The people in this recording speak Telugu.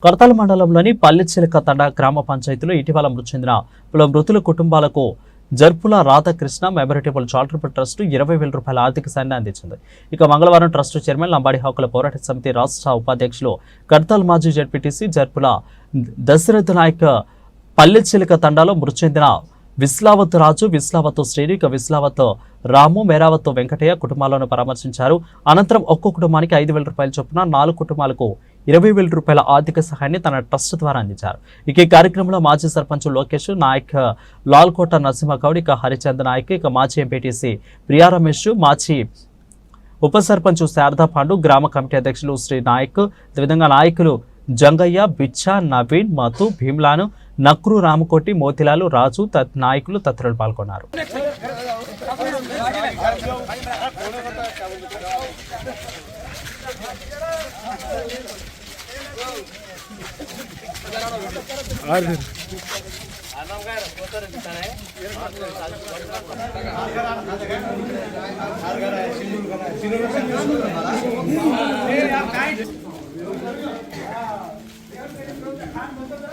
కడతాల మండలంలోని పల్లెచిలక తండ గ్రామ పంచాయతీలో ఇటీవల మృతి చెందిన పలు మృతుల కుటుంబాలకు జర్పుల రాధాకృష్ణ మెమోరిటబుల్ చారిటబుల్ ట్రస్ట్ 20,000 రూపాయల ఆర్థిక సాయాన్ని అందించింది. ఇక మంగళవారం ట్రస్ట్ చైర్మన్ లంబాడి హక్కుల పోరాట సమితి రాష్ట్ర ఉపాధ్యక్షులు కడతాల్ మాజీ జడ్పీటీసీ జర్పుల దశరథ నాయక్ పల్లెచిలక తండాలో మృతి చెందిన విస్లావత్ రాజు, విస్లావత్ శ్రీను, ఇక విస్లావత్ రాము, మేరావత్ వెంకటయ్య కుటుంబాలను పరామర్శించారు. అనంతరం ఒక్కో కుటుంబానికి 5,000 రూపాయల చొప్పున 4 కుటుంబాలకు 20,000 రూపాయల ఆర్థిక సహాయాన్ని తన ట్రస్ట్ ద్వారా అందించారు. ఇక ఈ కార్యక్రమంలో మాజీ సర్పంచ్ లోకేష్ నాయక్, లాల్కోట నరసింహగౌడ్, ఇక హరిచంద్ నాయక్, ఇక మాజీ ఎంపీటీసీ ప్రియా రమేష్, మాజీ ఉప సర్పంచ్ శారదా పాండు, గ్రామ కమిటీ అధ్యక్షులు శ్రీ నాయక్, అదేవిధంగా నాయకులు జంగయ్య, బిచ్చా, నవీన్, మధు, భీమ్లాను, నక్రు, రామకోటి, మోతిలాలు, రాజు నాయకులు తదితరులు పాల్గొన్నారు.